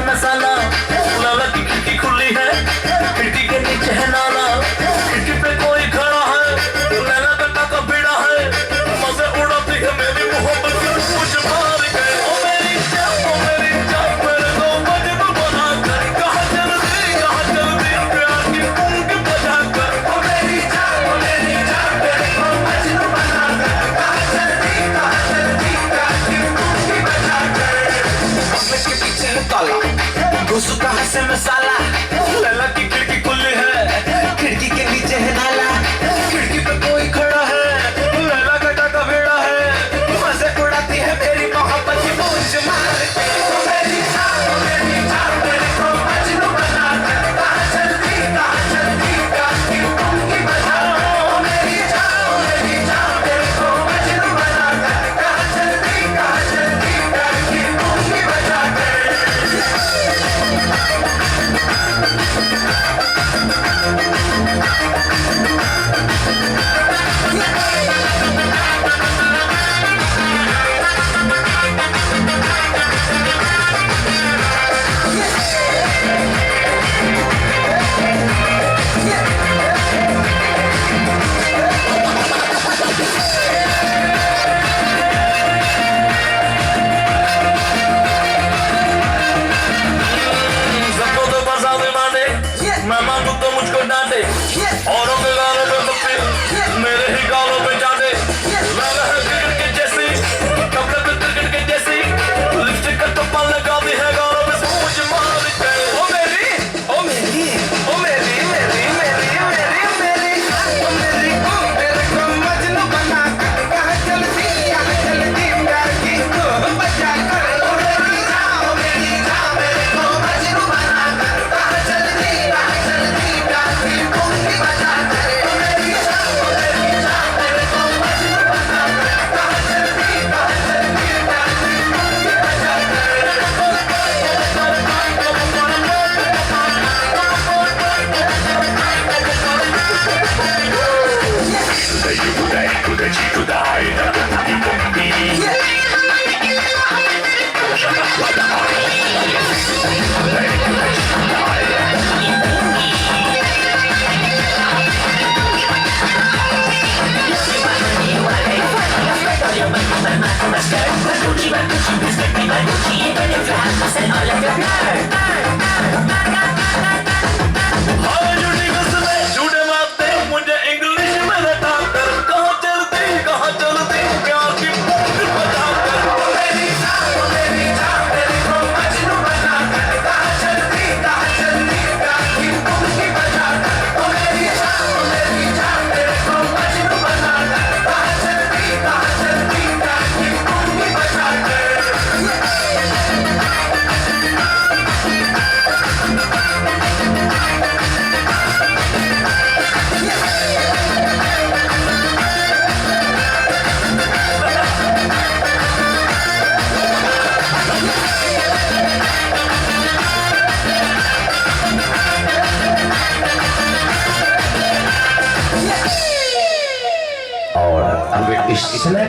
मसाला लाला की खिड़की खुली है, खिड़की के नीचे है नाला, खिड़की पे कोई खड़ा है, लैला गंगा का बेड़ा है, मजे उड़ाती है मेरी मोहब्बत मुझ मार के। ओ मेरी जान मेरे को मजनू बना कर, कहाँ चलती प्यार की पूंछ बजा कर। ओ मेरी जान मेरे को मजनू बना कर, कहाँ चलती प्यार की पूंछ बजा कर। के पीछे है ताला, घुसू कहाँ से मसाला, लैला की खिड़की खुली है, खिड़की के नीचे है नाला, खिड़की पे कोई खड़ा है, लैला गंगा का बेड़ा है, मजे उड़ाती है मेरी मोहब्बत की पूंछ मार के। ओ मेरी जान मेरे को मजनू बना कर, कहाँ चलती प्यार की पूंछ बजा कर। ओ मेरी जान मेरे को मजनू बना कर, कहाँ चलती प्यार की पूंछ बजा कर। मैं मांगू तो मुझको डांटे, औरों के गालों पे पप्पी, मेरे ही गालों पे जाने। लाला है क्रिकेट के जैसी, कपड़े पे क्रिकेट के जैसी, लिपस्टिक का टप्पा लगा दी है गालों पे पूंछ मार के। ओ मेरी ओ मेरी ओ मेरी मेरी मेरी मेरी मेरी ओ मेरे को मजनू बना कर, कहाँ चलती प्यार की पूंछ बजा कर। ओ मेरी जान मेरे को मजनू बना कर, कहाँ चलती प्यार की पूंछ बजा कर। ओ मेरी जान मेरे को मजनू बना कर, कहाँ चलती प्यार की पूंछ बजा कर। झूठे बातें मुझे इंग्लिश में रटा कर, कहाँ चलती प्यार की पूंछ बजा कर। ओ मेरी जान मेरे को मजनू बना कर, कहाँ चलती प्यार की पूंछ बजा कर। ओ मेरी जान मेरे को मजनू बना कर, कहाँ चलती प्यार की पूंछ बजा कर। और अब इसने